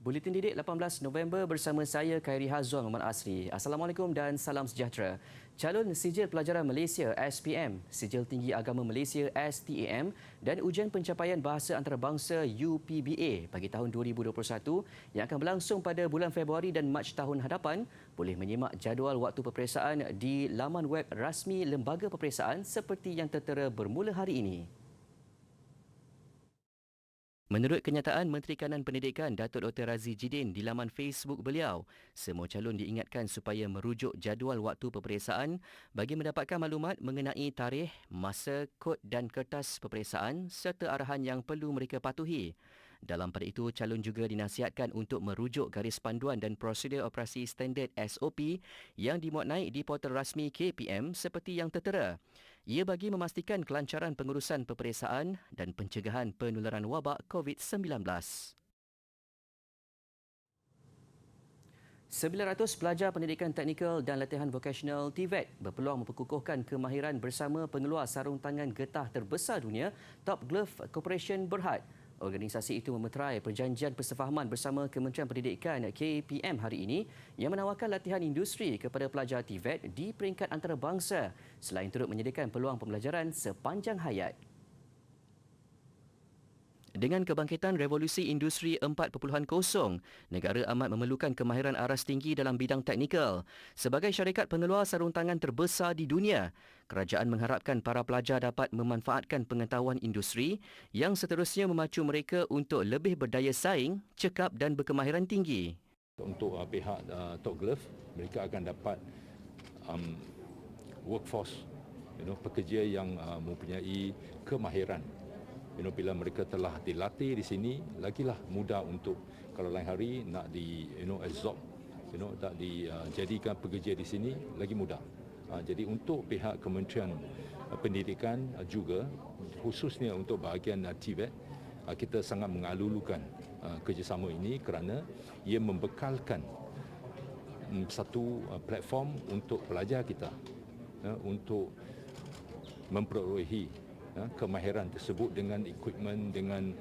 Buletin Didik 18 November bersama saya Khairi Hazwan Muhammad Asri. Assalamualaikum dan salam sejahtera. Calon Sijil Pelajaran Malaysia SPM, Sijil Tinggi Agama Malaysia STAM dan Ujian Pencapaian Bahasa Antarabangsa UPBA bagi tahun 2021 yang akan berlangsung pada bulan Februari dan Mac tahun hadapan boleh menyimak jadual waktu peperiksaan di laman web rasmi Lembaga Peperiksaan seperti yang tertera bermula hari ini. Menurut kenyataan Menteri Kanan Pendidikan Datuk Dr. Razi Jidin di laman Facebook beliau, semua calon diingatkan supaya merujuk jadual waktu peperiksaan bagi mendapatkan maklumat mengenai tarikh, masa, kod dan kertas peperiksaan serta arahan yang perlu mereka patuhi. Dalam pada itu, calon juga dinasihatkan untuk merujuk garis panduan dan prosedur operasi standard SOP yang dimuat naik di portal rasmi KPM seperti yang tertera. Ia bagi memastikan kelancaran pengurusan peperiksaan dan pencegahan penularan wabak COVID-19. 900 pelajar pendidikan teknikal dan latihan vokasional TVET berpeluang memperkukuhkan kemahiran bersama pengeluar sarung tangan getah terbesar dunia Top Glove Corporation Berhad. Organisasi itu memeterai perjanjian persefahaman bersama Kementerian Pendidikan KPM hari ini yang menawarkan latihan industri kepada pelajar TVET di peringkat antarabangsa selain turut menyediakan peluang pembelajaran sepanjang hayat. Dengan kebangkitan revolusi industri 4.0, negara amat memerlukan kemahiran aras tinggi dalam bidang teknikal. Sebagai syarikat pengeluar sarung tangan terbesar di dunia, kerajaan mengharapkan para pelajar dapat memanfaatkan pengetahuan industri yang seterusnya memacu mereka untuk lebih berdaya saing, cekap dan berkemahiran tinggi. Untuk pihak Top Glove, mereka akan dapat workforce, pekerja yang mempunyai kemahiran. Bila mereka telah dilatih di sini, lagilah mudah untuk kalau lain hari nak absorb, nak dijadikan pekerja di sini, lagi mudah. Jadi untuk pihak Kementerian Pendidikan juga, khususnya untuk bahagian TVET, kita sangat mengalulukan kerjasama ini kerana ia membekalkan satu platform untuk pelajar kita untuk memperolehi kemahiran tersebut dengan equipment, dengan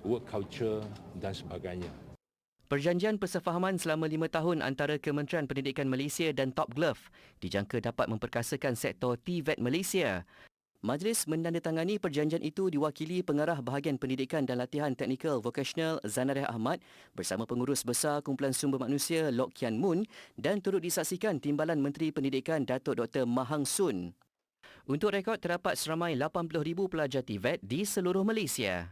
work culture dan sebagainya. Perjanjian persefahaman selama 5 tahun antara Kementerian Pendidikan Malaysia dan Top Glove dijangka dapat memperkasakan sektor TVET Malaysia. Majlis menandatangani perjanjian itu diwakili Pengarah Bahagian Pendidikan dan Latihan Teknikal Vokasional Zanariah Ahmad bersama Pengurus Besar Kumpulan Sumber Manusia Lok Kian Mun dan turut disaksikan Timbalan Menteri Pendidikan Datuk Dr. Mahang Sun. Untuk rekod, terdapat seramai 80,000 pelajar TVET di seluruh Malaysia.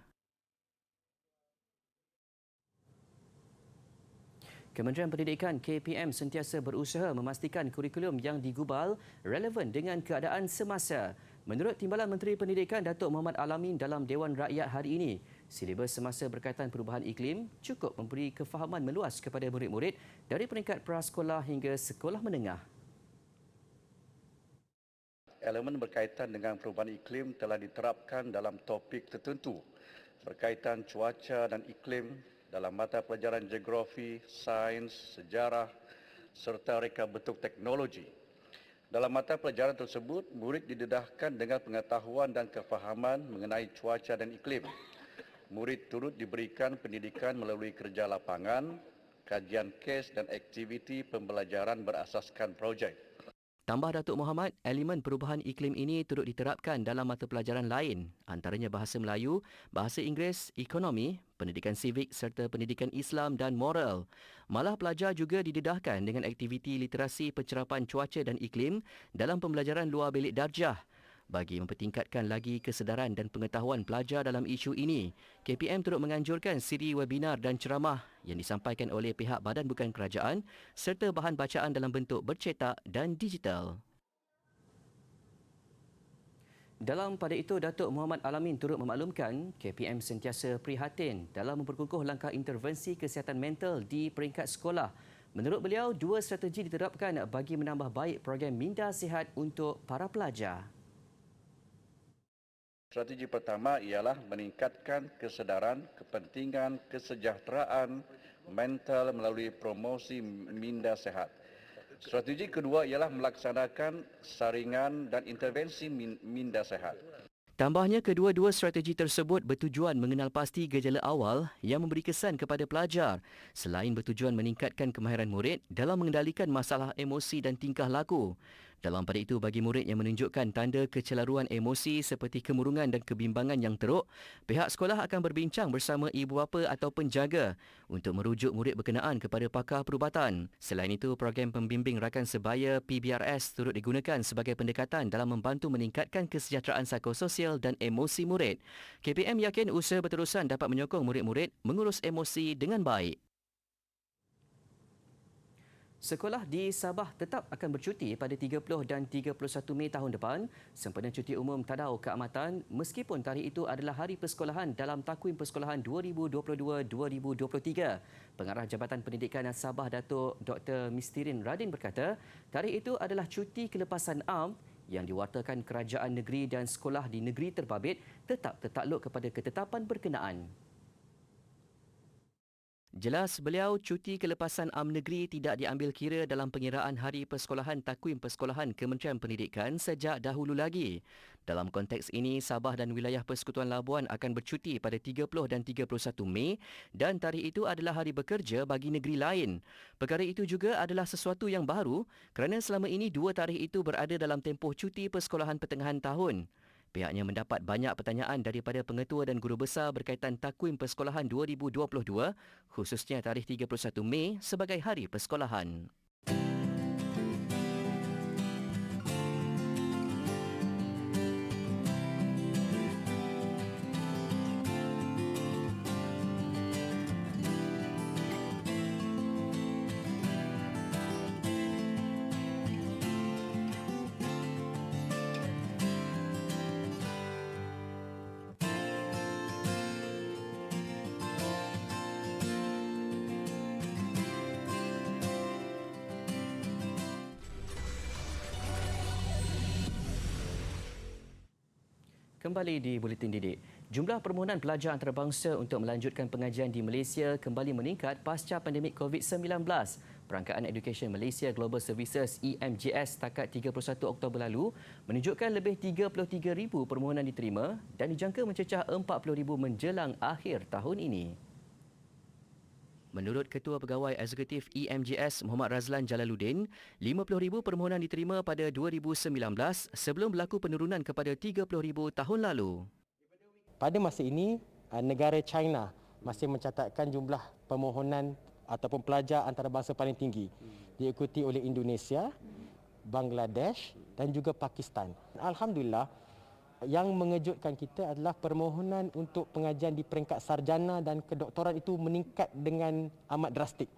Kementerian Pendidikan KPM sentiasa berusaha memastikan kurikulum yang digubal relevan dengan keadaan semasa. Menurut Timbalan Menteri Pendidikan Datuk Muhammad Alamin dalam Dewan Rakyat hari ini, silibus semasa berkaitan perubahan iklim cukup memberi kefahaman meluas kepada murid-murid dari peringkat prasekolah hingga sekolah menengah. Elemen berkaitan dengan perubahan iklim telah diterapkan dalam topik tertentu berkaitan cuaca dan iklim dalam mata pelajaran geografi, sains, sejarah serta reka bentuk teknologi. Dalam mata pelajaran tersebut, murid didedahkan dengan pengetahuan dan kefahaman mengenai cuaca dan iklim. Murid turut diberikan pendidikan melalui kerja lapangan, kajian kes dan aktiviti pembelajaran berasaskan projek. Tambah Datuk Muhammad, elemen perubahan iklim ini turut diterapkan dalam mata pelajaran lain, antaranya Bahasa Melayu, Bahasa Inggeris, Ekonomi, Pendidikan Sivik serta Pendidikan Islam dan Moral. Malah pelajar juga didedahkan dengan aktiviti literasi pencerapan cuaca dan iklim dalam pembelajaran luar bilik darjah. Bagi mempertingkatkan lagi kesedaran dan pengetahuan pelajar dalam isu ini, KPM turut menganjurkan siri webinar dan ceramah yang disampaikan oleh pihak badan bukan kerajaan serta bahan bacaan dalam bentuk bercetak dan digital. Dalam pada itu, Datuk Muhammad Alamin turut memaklumkan KPM sentiasa prihatin dalam memperkukuh langkah intervensi kesihatan mental di peringkat sekolah. Menurut beliau, 2 strategi diterapkan bagi menambah baik program Minda Sihat untuk para pelajar. Strategi pertama ialah meningkatkan kesedaran kepentingan kesejahteraan mental melalui promosi minda sihat. Strategi kedua ialah melaksanakan saringan dan intervensi minda sihat. Tambahnya, kedua-dua strategi tersebut bertujuan mengenal pasti gejala awal yang memberi kesan kepada pelajar selain bertujuan meningkatkan kemahiran murid dalam mengendalikan masalah emosi dan tingkah laku. Dalam pada itu, bagi murid yang menunjukkan tanda kecelaruan emosi seperti kemurungan dan kebimbangan yang teruk, pihak sekolah akan berbincang bersama ibu bapa atau penjaga untuk merujuk murid berkenaan kepada pakar perubatan. Selain itu, program pembimbing rakan sebaya PBRS turut digunakan sebagai pendekatan dalam membantu meningkatkan kesejahteraan psikososial dan emosi murid. KPM yakin usaha berterusan dapat menyokong murid-murid mengurus emosi dengan baik. Sekolah di Sabah tetap akan bercuti pada 30 dan 31 Mei tahun depan sempena cuti umum Tadau Keamatan meskipun tarikh itu adalah hari persekolahan dalam takwim persekolahan 2022-2023. Pengarah Jabatan Pendidikan Sabah Datuk Dr. Mistirin Radin berkata, tarikh itu adalah cuti kelepasan am yang diwartakan kerajaan negeri dan sekolah di negeri terbabit tetap tertakluk kepada ketetapan berkenaan. Jelas beliau, cuti kelepasan am negeri tidak diambil kira dalam pengiraan hari persekolahan takwim persekolahan Kementerian Pendidikan sejak dahulu lagi. Dalam konteks ini, Sabah dan wilayah Persekutuan Labuan akan bercuti pada 30 dan 31 Mei dan tarikh itu adalah hari bekerja bagi negeri lain. Perkara itu juga adalah sesuatu yang baru kerana selama ini dua tarikh itu berada dalam tempoh cuti persekolahan pertengahan tahun. Pihaknya mendapat banyak pertanyaan daripada pengetua dan guru besar berkaitan takwim persekolahan 2022, khususnya tarikh 31 Mei sebagai hari persekolahan. Kembali di Buletin Didik. Jumlah permohonan pelajar antarabangsa untuk melanjutkan pengajian di Malaysia kembali meningkat pasca pandemik COVID-19. Perangkaan Education Malaysia Global Services EMGS setakat 31 Oktober lalu menunjukkan lebih 33,000 permohonan diterima dan dijangka mencecah 40,000 menjelang akhir tahun ini. Menurut Ketua Pegawai Eksekutif EMGS Muhammad Razlan Jalaluddin, 50,000 permohonan diterima pada 2019 sebelum berlaku penurunan kepada 30,000 tahun lalu. Pada masa ini, negara China masih mencatatkan jumlah permohonan ataupun pelajar antarabangsa paling tinggi, diikuti oleh Indonesia, Bangladesh dan juga Pakistan. Alhamdulillah, yang mengejutkan kita adalah permohonan untuk pengajian di peringkat sarjana dan kedoktoran itu meningkat dengan amat drastik.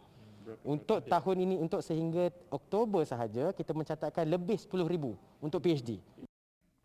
Untuk tahun ini, untuk sehingga Oktober sahaja, kita mencatatkan lebih 10,000 untuk PhD.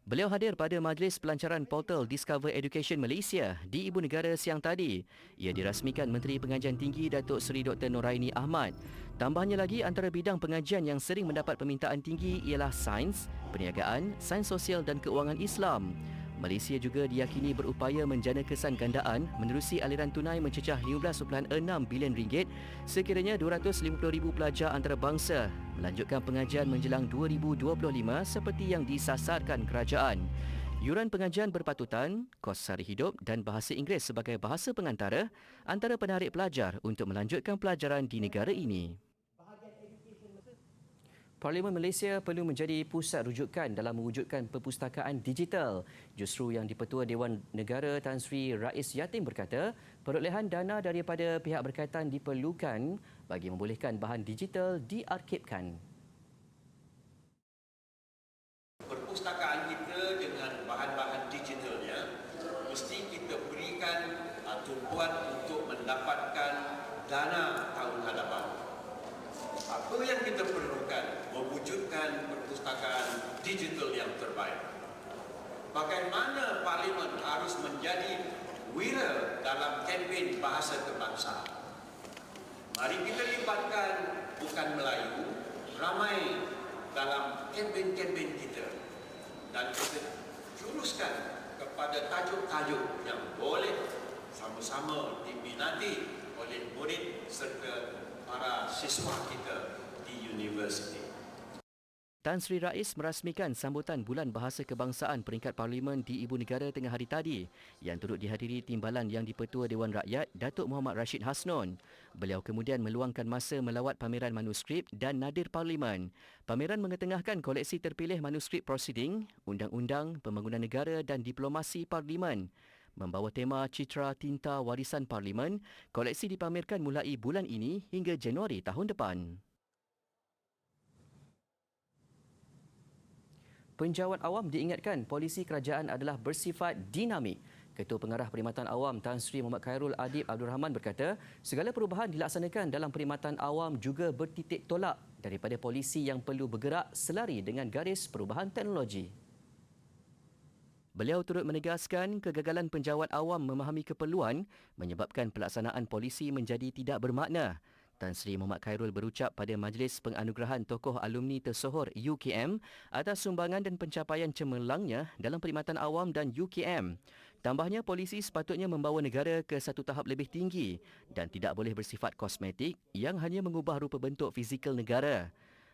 Beliau hadir pada majlis pelancaran portal Discover Education Malaysia di Ibu Negara siang tadi. Ia dirasmikan Menteri Pengajian Tinggi Datuk Seri Dr. Noraini Ahmad. Tambahnya lagi, antara bidang pengajian yang sering mendapat permintaan tinggi ialah sains, perniagaan, sains sosial dan keuangan Islam. Malaysia juga diyakini berupaya menjana kesan gandaan menerusi aliran tunai mencecah 15.6 bilion ringgit sekiranya 250,000 pelajar antarabangsa melanjutkan pengajian menjelang 2025 seperti yang disasarkan kerajaan. Yuran pengajian berpatutan, kos sara hidup dan bahasa Inggeris sebagai bahasa pengantara antara penarik pelajar untuk melanjutkan pelajaran di negara ini. Parlimen Malaysia perlu menjadi pusat rujukan dalam mewujudkan perpustakaan digital. Justru yang di-Pertua Dewan Negara Tan Sri Rais Yatim berkata, perolehan dana daripada pihak berkaitan diperlukan bagi membolehkan bahan digital diarkibkan. Perpustakaan kita dengan bahan-bahan digitalnya mesti kita berikan tumpuan untuk mendapatkan dana tahun hadapan. Apa yang kita perlukan? Mewujudkan perpustakaan digital yang terbaik. Bagaimana Parlimen harus menjadi wira dalam kempen bahasa kebangsaan? Mari kita libatkan bukan Melayu, ramai dalam kempen-kempen kita. Dan kita juruskan kepada tajuk-tajuk yang boleh sama-sama diminati oleh murid serta para siswa kita di universiti. Tan Sri Rais merasmikan sambutan Bulan Bahasa Kebangsaan peringkat Parlimen di Ibu Negara tengah hari tadi yang turut dihadiri timbalan Yang di-Pertua Dewan Rakyat Datuk Muhammad Rashid Hasnon. Beliau kemudian meluangkan masa melawat pameran manuskrip dan nadir Parlimen. Pameran mengetengahkan koleksi terpilih manuskrip prosiding, undang-undang, pembangunan negara dan diplomasi Parlimen. Membawa tema Citra Tinta Warisan Parlimen, koleksi dipamerkan mulai bulan ini hingga Januari tahun depan. Penjawat awam diingatkan polisi kerajaan adalah bersifat dinamik. Ketua Pengarah Perkhidmatan Awam Tan Sri Muhammad Khairul Adib Abdul Rahman berkata, segala perubahan dilaksanakan dalam perkhidmatan awam juga bertitik tolak daripada polisi yang perlu bergerak selari dengan garis perubahan teknologi. Beliau turut menegaskan kegagalan penjawat awam memahami keperluan menyebabkan pelaksanaan polisi menjadi tidak bermakna. Tan Sri Muhammad Khairul berucap pada Majlis Penganugerahan Tokoh Alumni Tersohor UKM atas sumbangan dan pencapaian cemerlangnya dalam perkhidmatan awam dan UKM. Tambahnya, polisi sepatutnya membawa negara ke satu tahap lebih tinggi dan tidak boleh bersifat kosmetik yang hanya mengubah rupa bentuk fizikal negara.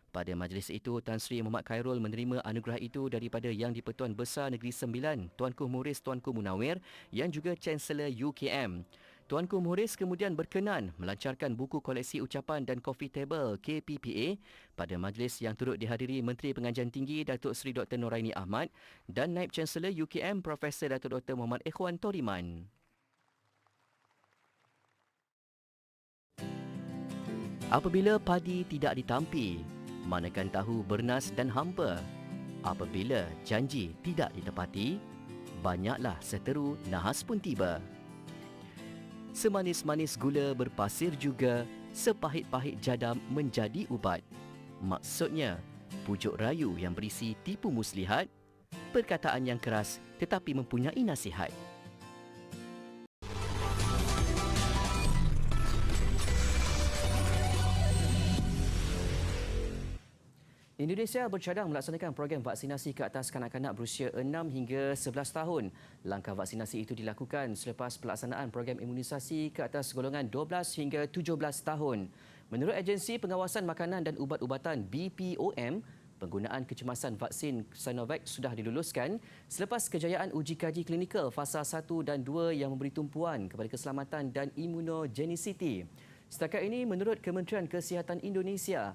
Pada majlis itu, Tan Sri Muhammad Khairul menerima anugerah itu daripada Yang di-Pertuan Besar Negeri Sembilan, Tuanku Muhriz Tuanku Munawir yang juga Chancellor UKM. Tuanku Muhriz kemudian berkenan melancarkan buku koleksi ucapan dan coffee table KPPA pada majlis yang turut dihadiri Menteri Pengajian Tinggi Datuk Seri Dr. Noraini Ahmad dan Naib Chancellor UKM Profesor Datuk Dr. Muhammad Ikhwan Toriman. Apabila padi tidak ditampi, manakan tahu bernas dan hampa. Apabila janji tidak ditepati, banyaklah seteru nahas pun tiba. Semanis-manis gula berpasir juga, sepahit-pahit jadam menjadi ubat. Maksudnya, pujuk rayu yang berisi tipu muslihat, perkataan yang keras tetapi mempunyai nasihat. Indonesia bercadang melaksanakan program vaksinasi ke atas kanak-kanak berusia 6 hingga 11 tahun. Langkah vaksinasi itu dilakukan selepas pelaksanaan program imunisasi ke atas golongan 12 hingga 17 tahun. Menurut Agensi Pengawasan Makanan dan Ubat-Ubatan BPOM, penggunaan kecemasan vaksin Sinovac sudah diluluskan selepas kejayaan uji kaji klinikal fasa 1 dan 2 yang memberi tumpuan kepada keselamatan dan immunogenicity. Setakat ini, menurut Kementerian Kesihatan Indonesia,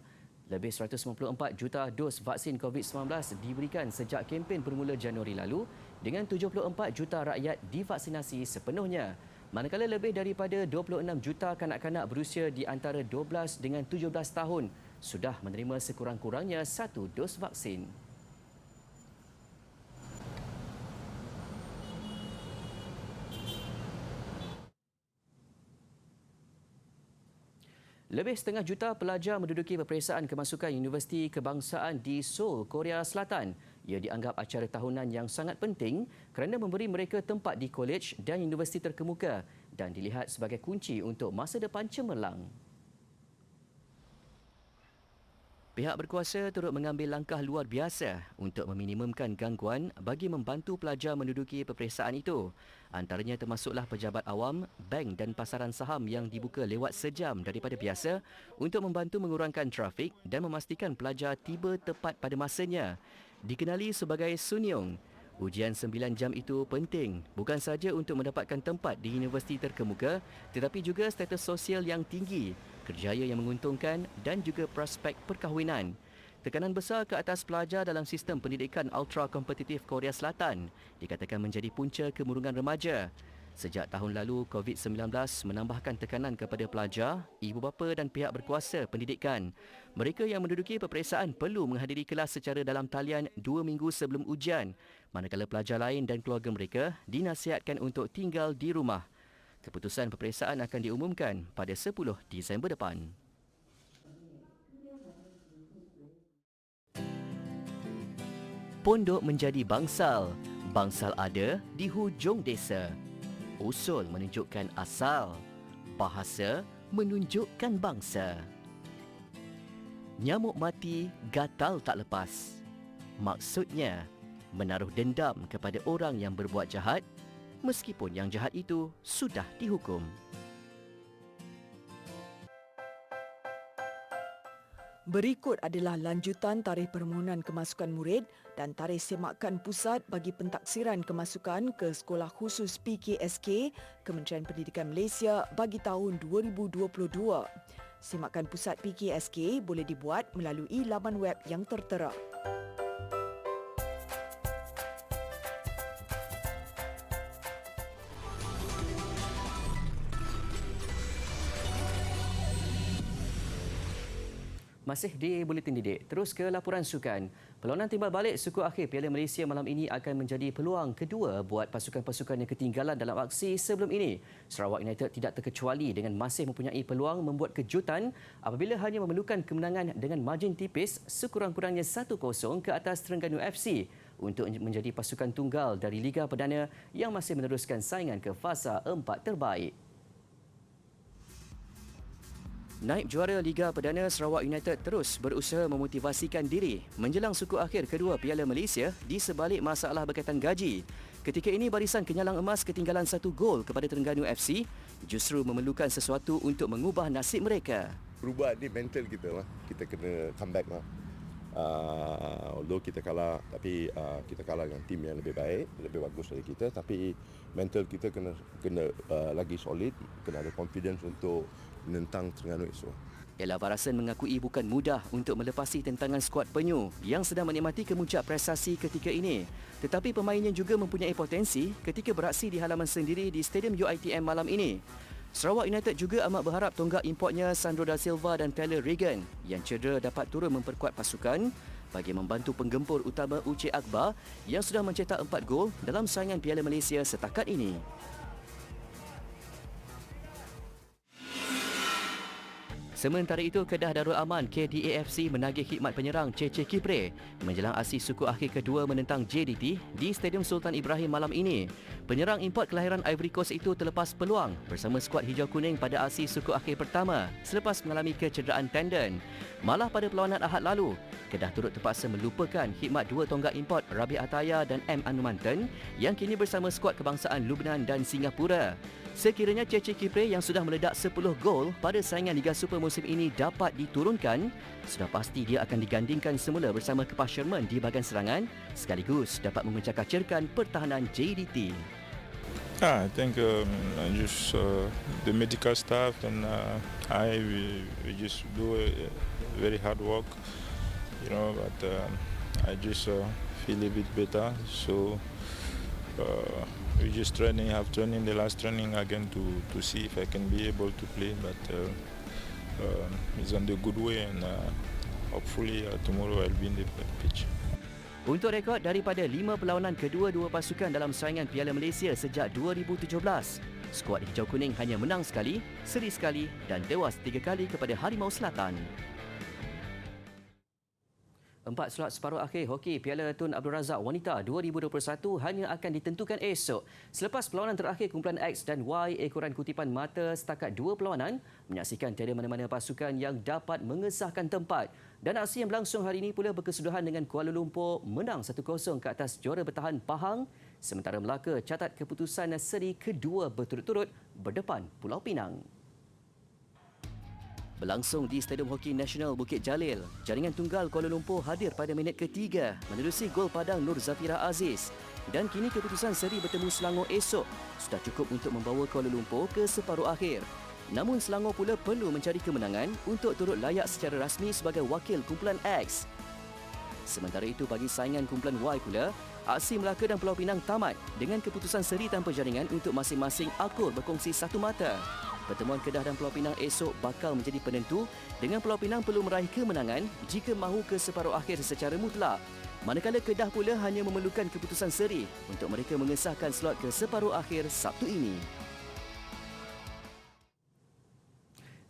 lebih 194 juta dos vaksin COVID-19 diberikan sejak kempen bermula Januari lalu dengan 74 juta rakyat divaksinasi sepenuhnya. Manakala lebih daripada 26 juta kanak-kanak berusia di antara 12 dengan 17 tahun sudah menerima sekurang-kurangnya satu dos vaksin. Lebih setengah juta pelajar menduduki peperiksaan kemasukan Universiti Kebangsaan di Seoul, Korea Selatan. Ia dianggap acara tahunan yang sangat penting kerana memberi mereka tempat di kolej dan universiti terkemuka dan dilihat sebagai kunci untuk masa depan cemerlang. Pihak berkuasa turut mengambil langkah luar biasa untuk meminimumkan gangguan bagi membantu pelajar menduduki peperiksaan itu. Antaranya termasuklah pejabat awam, bank dan pasaran saham yang dibuka lewat sejam daripada biasa untuk membantu mengurangkan trafik dan memastikan pelajar tiba tepat pada masanya. Dikenali sebagai Sunyong, ujian 9 jam itu penting bukan sahaja untuk mendapatkan tempat di universiti terkemuka tetapi juga status sosial yang tinggi, kerjaya yang menguntungkan dan juga prospek perkahwinan. Tekanan besar ke atas pelajar dalam sistem pendidikan ultra kompetitif Korea Selatan dikatakan menjadi punca kemurungan remaja. Sejak tahun lalu, COVID-19 menambahkan tekanan kepada pelajar, ibu bapa dan pihak berkuasa pendidikan. Mereka yang menduduki peperiksaan perlu menghadiri kelas secara dalam talian 2 minggu sebelum ujian, manakala pelajar lain dan keluarga mereka dinasihatkan untuk tinggal di rumah. Keputusan peperiksaan akan diumumkan pada 10 Disember depan. Pondok menjadi bangsal. Bangsal ada di hujung desa. Usul menunjukkan asal. Bahasa menunjukkan bangsa. Nyamuk mati, gatal tak lepas. Maksudnya, menaruh dendam kepada orang yang berbuat jahat meskipun yang jahat itu sudah dihukum. Berikut adalah lanjutan tarikh permohonan kemasukan murid dan tarikh semakan pusat bagi pentaksiran kemasukan ke Sekolah Khusus PKSK Kementerian Pendidikan Malaysia bagi tahun 2022. Semakan pusat PKSK boleh dibuat melalui laman web yang tertera. Masih di Buletin Didik, terus ke laporan sukan. Perlawanan timbal balik suku akhir Piala Malaysia malam ini akan menjadi peluang kedua buat pasukan-pasukan yang ketinggalan dalam aksi sebelum ini. Sarawak United tidak terkecuali dengan masih mempunyai peluang membuat kejutan apabila hanya memerlukan kemenangan dengan margin tipis sekurang-kurangnya 1-0 ke atas Terengganu FC untuk menjadi pasukan tunggal dari Liga Perdana yang masih meneruskan saingan ke fasa 4 terbaik. Naib juara Liga Perdana Sarawak United terus berusaha memotivasikan diri menjelang suku akhir kedua Piala Malaysia di sebalik masalah berkaitan gaji. Ketika ini barisan kenyalang emas ketinggalan 1 gol kepada Terengganu FC justru memerlukan sesuatu untuk mengubah nasib mereka. Perubahan ni mental kita lah. Kita kena comeback lah. Although kita kalah, tapi kita kalah dengan tim yang lebih baik, lebih bagus dari kita. Tapi mental kita kena lagi solid, kena ada confidence untuk menentang Terengganu esok. Ella Varasen mengakui bukan mudah untuk melepasi tentangan skuad penyu yang sedang menikmati kemuncak prestasi ketika ini. Tetapi pemainnya juga mempunyai potensi ketika beraksi di halaman sendiri di Stadium UiTM malam ini. Sarawak United juga amat berharap tonggak importnya Sandro da Silva dan Tyler Regan yang cedera dapat turun memperkuat pasukan bagi membantu penggempur utama Uche Akbar yang sudah mencetak 4 gol dalam saingan Piala Malaysia setakat ini. Sementara itu, Kedah Darul Aman KDAFC menagih khidmat penyerang Cece Kipre menjelang aksi suku akhir kedua menentang JDT di Stadium Sultan Ibrahim malam ini. Penyerang import kelahiran Ivory Coast itu terlepas peluang bersama skuad hijau kuning pada aksi suku akhir pertama selepas mengalami kecederaan tendon. Malah pada perlawanan Ahad lalu, Kedah turut terpaksa melupakan khidmat dua tonggak import Rabi Ataya dan M. Anumanten yang kini bersama skuad kebangsaan Lubnan dan Singapura. Sekiranya Cece Kipre yang sudah meledak 10 gol pada saingan Liga Super musim ini dapat diturunkan, sudah pasti dia akan digandingkan semula bersama Kepas Sherman di bahagian serangan sekaligus dapat memecah-kacirkan pertahanan JDT. I think just the medical staff and we just do very hard work, but I just feel a bit better. So we just have training the last training again to see if I can be able to play, but it's on the good way and hopefully tomorrow I'll be in the pitch. Untuk rekod daripada 5 perlawanan kedua-dua pasukan dalam saingan Piala Malaysia sejak 2017, skuad hijau kuning hanya menang sekali, seri sekali dan tewas 3 kali kepada Harimau Selatan. 4 slot separuh akhir Hoki Piala Tun Abdul Razak Wanita 2021 hanya akan ditentukan esok. Selepas perlawanan terakhir kumpulan X dan Y, ekoran kutipan mata setakat 2 perlawanan menyaksikan tiada mana-mana pasukan yang dapat mengesahkan tempat. Dan aksi yang berlangsung hari ini pula berkesudahan dengan Kuala Lumpur menang 1-0 ke atas juara bertahan Pahang, sementara Melaka catat keputusan seri kedua berturut-turut berdepan Pulau Pinang. Berlangsung di Stadium Hoki Nasional Bukit Jalil, jaringan tunggal Kuala Lumpur hadir pada minit ketiga menerusi gol padang Nur Zafira Aziz. Dan kini keputusan seri bertemu Selangor esok sudah cukup untuk membawa Kuala Lumpur ke separuh akhir. Namun Selangor pula perlu mencari kemenangan untuk turut layak secara rasmi sebagai wakil kumpulan X. Sementara itu bagi saingan kumpulan Y pula, aksi Melaka dan Pulau Pinang tamat dengan keputusan seri tanpa jaringan untuk masing-masing akur berkongsi satu mata. Pertemuan Kedah dan Pulau Pinang esok bakal menjadi penentu dengan Pulau Pinang perlu meraih kemenangan jika mahu ke separuh akhir secara mutlak. Manakala Kedah pula hanya memerlukan keputusan seri untuk mereka mengesahkan slot ke separuh akhir Sabtu ini.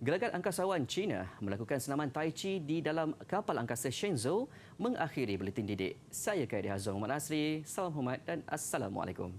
Gelagat angkasawan China melakukan senaman Tai Chi di dalam kapal angkasa Shenzhou mengakhiri Buletin Didik. Saya Khairi Hazwan Muhammad Asri. Salam hormat dan Assalamualaikum.